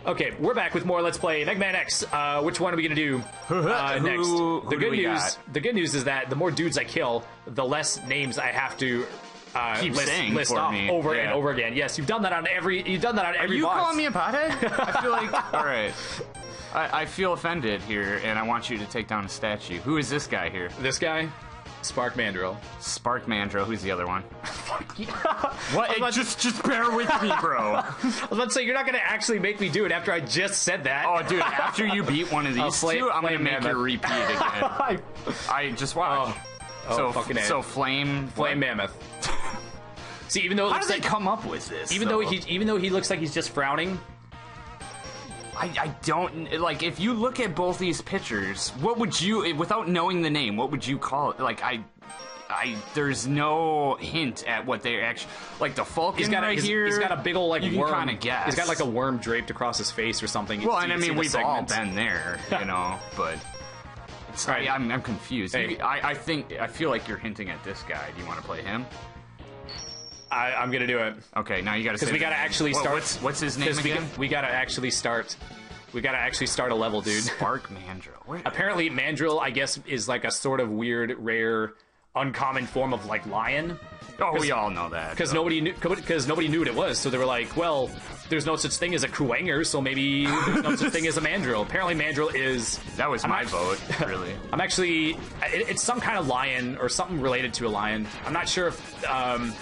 Okay, we're back with more Let's Play Mega Man X. Which one are we gonna do next? The good news is that the more dudes I kill, the less names I have to list off over and over again. Yes, you've done that on every. You've done that on every. Are you boss. calling me a pothead? I feel like. All right. I feel offended here, and I want you to take down a statue. Who is this guy here? This guy. Spark Mandrill. Spark Mandrill. Who's the other one? Fuck yeah. What? Just bear with me, bro. I was about to say, you're not going to actually make me do it after I just said that. Oh, dude, after you beat one of these two, I'm going to make you repeat again. I just watch. So Flame Mammoth. See, even though it how looks do they come up with this? Even though he looks like he's just frowning. I don't, like, if you look at both these pictures, what would you, without knowing the name, what would you call it? Like, there's no hint at what they actually, like, the Falcon here. He's got a big old, like, you worm. You can kind of guess. He's got, like, a worm draped across his face or something. Well, and I mean, we've all been there, you know, but it's, right. I'm confused. Hey. I feel like you're hinting at this guy. Do you want to play him? I'm gonna do it. Okay, now you gotta. Because we gotta actually start. What's his name again? We gotta actually start. We gotta actually start a level, dude. Spark Mandrill. Apparently, Mandrill, I guess, is like a sort of weird, rare, uncommon form of like lion. Oh, we all know that. Because nobody knew what it was, so they were like, well, there's no such thing as a Kuwanger, so maybe there's no such thing as a Mandrill. Apparently, Mandrill is... That was my vote, really. I'm actually... It's some kind of lion, or something related to a lion. I'm not sure if...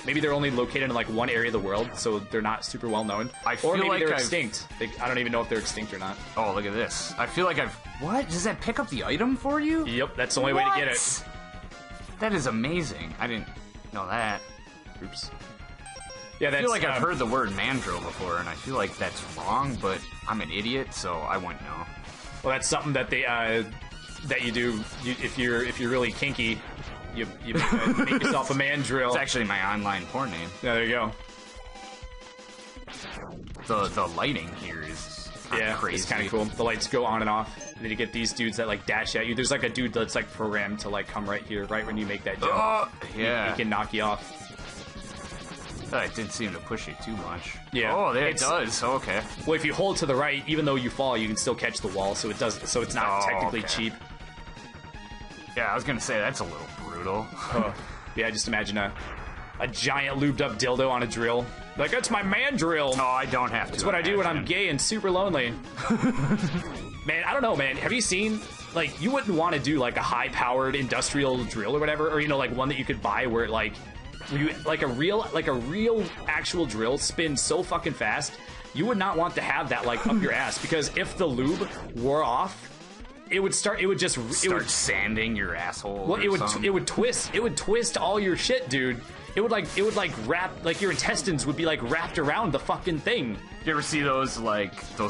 maybe they're only located in, like, one area of the world, so they're not super well known. Or maybe they're extinct. I don't even know if they're extinct or not. Oh, look at this. I feel like I've... What? Does that pick up the item for you? Yep, that's the only way to get it. That is amazing. I didn't know that. Oops. Yeah, I feel like I've heard the word mandrill before, and I feel like that's wrong, but I'm an idiot, so I wouldn't know. Well, that's something that they that you do if you're really kinky. You make yourself a mandrill. It's actually my online porn name. Yeah, there you go. The lighting here is crazy. It's kind of cool. The lights go on and off, and then you get these dudes that like dash at you. There's like a dude that's like programmed to like come right here, right when you make that jump. Yeah, he can knock you off. It didn't seem to push you too much. Yeah. Oh, there it does. Okay. Well, if you hold to the right, even though you fall, you can still catch the wall. So it does. So it's not technically cheap. Yeah, I was gonna say that's a little brutal. Yeah, just imagine a giant lubed up dildo on a drill. Like, that's my mandrill. Oh, I don't have to. That's what I do when I'm gay and super lonely. Man, I don't know, man. Have you seen, like, you wouldn't want to do, like, a high-powered industrial drill or whatever, or, you know, like, one that you could buy where, like, a real actual drill spins so fucking fast, you would not want to have that, like, up your ass, because if the lube wore off, it would start sanding your asshole. Well, it would twist all your shit, dude. It would wrap, like, your intestines would be like wrapped around the fucking thing. You ever see those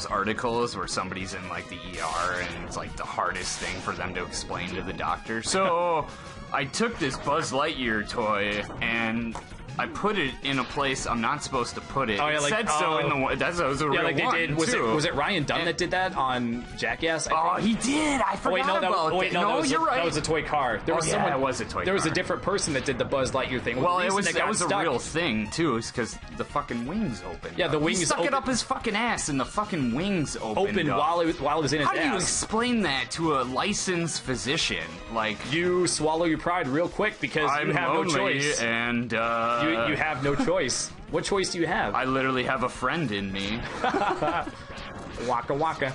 articles where somebody's in like the ER and it's like the hardest thing for them to explain to the doctor? So I took this Buzz Lightyear toy and I put it in a place I'm not supposed to put it. Oh, yeah, it like, said so in the that was a real like they one, did. Was it Ryan Dunn that did that on Jackass? He did. I forgot about that. No, you're right. That was a toy car. There was it was a toy car. There was a different person that did the Buzz Lightyear thing. Well, that was a real thing too, because the fucking wings opened. Yeah, the wings he stuck it up his fucking ass, and the fucking wings opened up. while it was in his ass. How do you explain that to a licensed physician? Like, you swallow your pride real quick because you have no choice, and you have no choice. What choice do you have? I literally have a friend in me. Waka waka.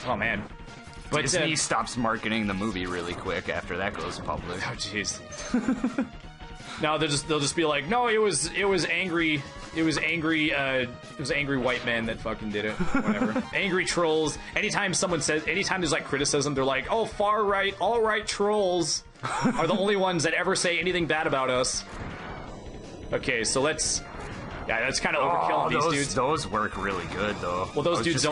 Oh man. But Disney stops marketing the movie really quick after that goes public. Oh jeez. No, they'll just be like, no, it was angry white men that fucking did it. Whatever. Angry trolls. Anytime there's like criticism, they're like, oh, far right, all right trolls are the only ones that ever say anything bad about us. Okay, so that's kind of overkill on these dudes. Those work really good though. Well, those guys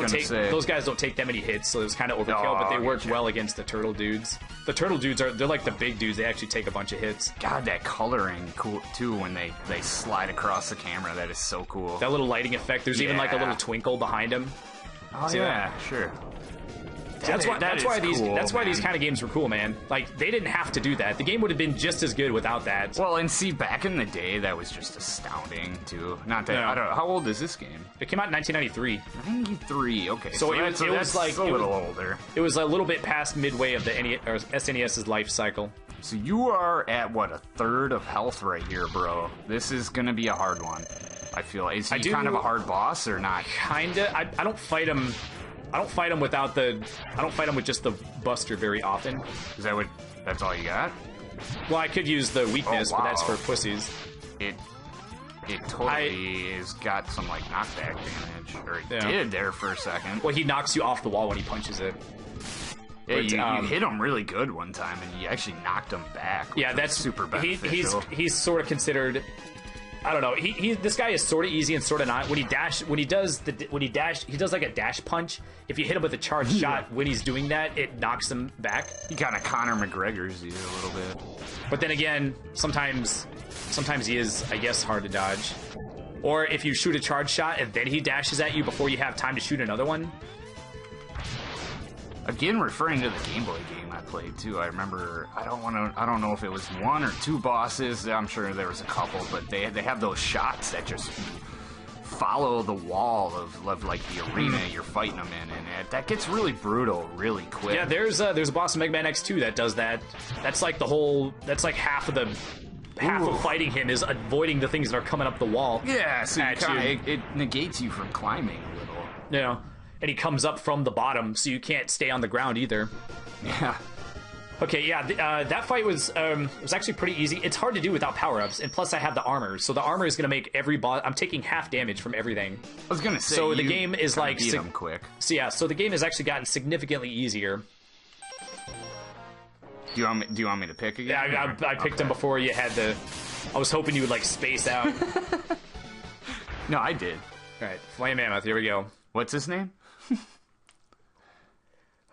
don't take that many hits, so it's kind of overkill, but they work well against the turtle dudes. The turtle dudes they're like the big dudes. They actually take a bunch of hits. God, that coloring cool too when they slide across the camera. That is so cool. That little lighting effect. There's even like a little twinkle behind him. Oh, see that? Sure. That's why these cool, kind of games were cool, man. Like, they didn't have to do that. The game would have been just as good without that. Well, and see, back in the day, that was just astounding, too. Not that, I don't know, how old is this game? It came out in 1993. 93, okay. So it was like a little older. It was a little bit past midway of the SNES's life cycle. So you are at, what, a third of health right here, bro. This is going to be a hard one, I feel. Is he kind of a hard boss or not? Kinda. I don't fight him. I don't fight him without the... I don't fight him with just the Buster very often. Is that what... That's all you got? Well, I could use the weakness, but that's for pussies. It totally has got some, like, knockback damage. Or it did there for a second. Well, he knocks you off the wall when he punches it. Yeah, you hit him really good one time, and you actually knocked him back. Yeah, that's super beneficial. He's sort of considered... I don't know. This guy is sort of easy and sort of not. He does like a dash punch. If you hit him with a charged shot when he's doing that, it knocks him back. He kind of Conor McGregor's you a little bit. But then again, sometimes he is, I guess, hard to dodge. Or if you shoot a charged shot and then he dashes at you before you have time to shoot another one. Again, referring to the Game Boy game I played too, I remember, I don't know if it was one or two bosses, I'm sure there was a couple, but they have those shots that just follow the wall of like the arena you're fighting them in, and that gets really brutal really quick. Yeah, there's a boss in Mega Man X2 that does that. That's like half of fighting him is avoiding the things that are coming up the wall. Yeah, so it negates you from climbing a little. Yeah. And he comes up from the bottom, so you can't stay on the ground either. Yeah. Okay, yeah, that fight was actually pretty easy. It's hard to do without power-ups, and plus I have the armor, so the armor is going to make every boss... I'm taking half damage from everything. I was going to say, so the game is like... beat him quick. So yeah, so the game has actually gotten significantly easier. Do you want me to pick again? Yeah, I picked him before you had to... I was hoping you would, like, space out. No, I did. All right, Flame Mammoth, here we go. What's his name?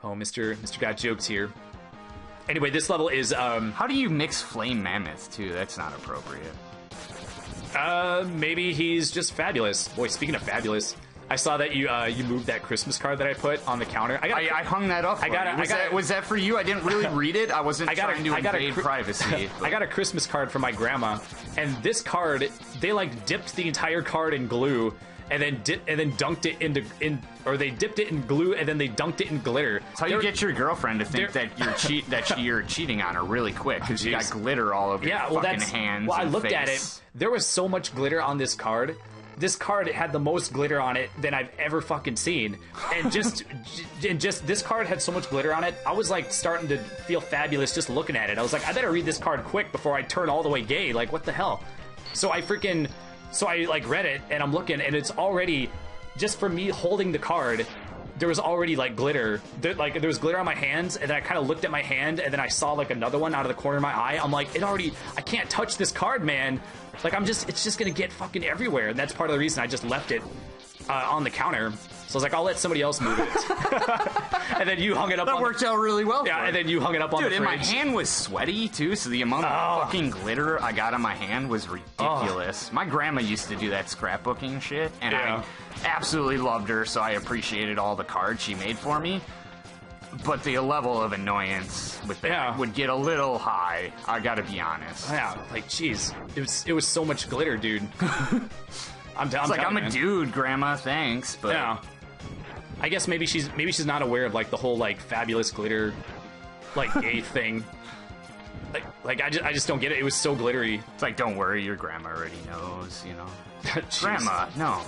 Oh, Mr. Got Jokes here. Anyway, this level is, How do you mix Flame Mammoth, too? That's not appropriate. Maybe he's just fabulous. Boy, speaking of fabulous, I saw that you moved that Christmas card that I put on the counter. I hung that up. Was that for you? I didn't really read it. I wasn't trying to invade privacy. I got a Christmas card from my grandma, and this card, they like dipped the entire card in glue, and then dunked it or they dipped it in glue and then they dunked it in glitter. That's how you get your girlfriend to think that you're cheating on her really quick, because you got glitter all over your fucking hands. Well, I and looked face. at it. There was so much glitter on this card. This card had the most glitter on it than I've ever fucking seen, and just this card had so much glitter on it. I was like starting to feel fabulous just looking at it. I was like, I better read this card quick before I turn all the way gay. Like, what the hell? So I like read it, and I'm looking, and it's already, just for me holding the card, there was already like glitter. There was glitter on my hands, and then I kind of looked at my hand, and then I saw like another one out of the corner of my eye. I'm like, I can't touch this card, man. Like, it's just gonna get fucking everywhere, and that's part of the reason I just left it on the counter. So I was like, I'll let somebody else move it. And then you hung it up. That worked out really well. Yeah, and then you hung it up on the fridge. Dude, and my hand was sweaty too, so the amount of fucking glitter I got on my hand was ridiculous. My grandma used to do that scrapbooking shit, and I absolutely loved her, so I appreciated all the cards she made for me. But the level of annoyance with that would get a little high, I gotta be honest. Yeah, like, jeez. It was so much glitter, dude. I'm a dude, Grandma, thanks, but... Yeah. I guess maybe she's not aware of, like, the whole, like, fabulous glitter, like, gay thing. Like I just don't get it. It was so glittery. It's like, don't worry, your grandma already knows, you know? Grandma, no.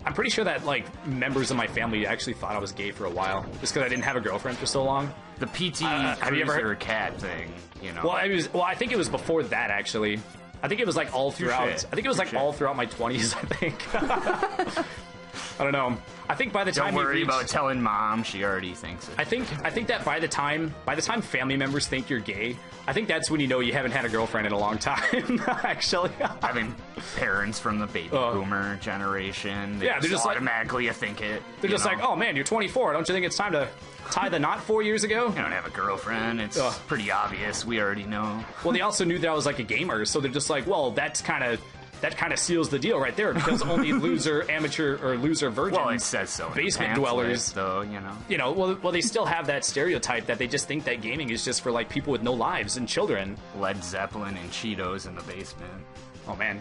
I'm pretty sure that, like, members of my family actually thought I was gay for a while, just because I didn't have a girlfriend for so long. The PT Cruiser cat thing, you know? Well, I think it was before that, actually. I think it was, like, all throughout... I think it was, like, all throughout my 20s, I think. I don't know. I think by the time don't worry about telling mom, she already thinks it. I think that by the time family members think you're gay, I think that's when you know you haven't had a girlfriend in a long time. Actually, I mean, parents from the baby boomer generation, they're just automatically think it. They're just like, oh man, you're 24. Don't you think it's time to tie the knot 4 years ago? You don't have a girlfriend. It's pretty obvious. We already know. Well, they also knew that I was like a gamer, so they're just like, well, that's kind of that kind of seals the deal right there, because only loser, amateur, or loser virgins, Well, it says so. In basement the pamphlet, dwellers, though, you know. well, they still have that stereotype that they just think that gaming is just for like people with no lives and children. Led Zeppelin and Cheetos in the basement. Oh man,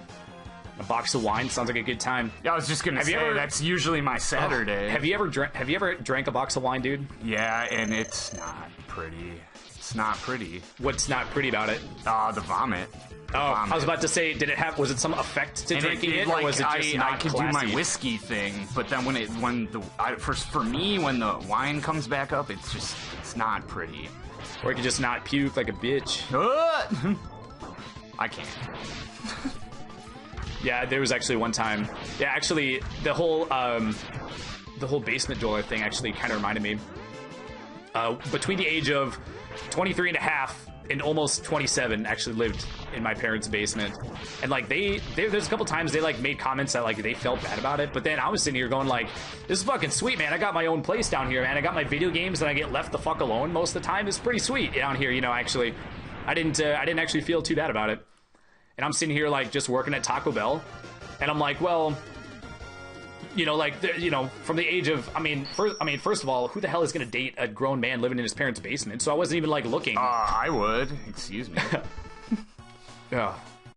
a box of wine sounds like a good time. Yeah, I was just gonna say that's usually my Saturday. Have you ever drank a box of wine, dude? Yeah, and it's not pretty. It's not pretty. What's not pretty about it? The vomit. I was about to say, was it some effect to drinking it, or was it just not I could classy? do my whiskey thing, but then for me, when the wine comes back up, it's not pretty. Or you could just not puke like a bitch. I can't. Yeah, there was actually one time. Yeah, actually, the whole basement dweller thing actually kind of reminded me. Between the age of 23 and a half and almost 27, actually lived in my parents' basement, and like there's a couple times they like made comments that like they felt bad about it, but then I was sitting here going like, this is fucking sweet, man. I got my own place down here, man. I got my video games and I get left the fuck alone most of the time. It's pretty sweet down here, you know. Actually, I didn't actually feel too bad about it, and I'm sitting here like just working at Taco Bell, and I'm like, well, you know, like, you know, from the age of, first of all, who the hell is going to date a grown man living in his parents' basement? So I wasn't even, like, looking. I would. Excuse me. Yeah.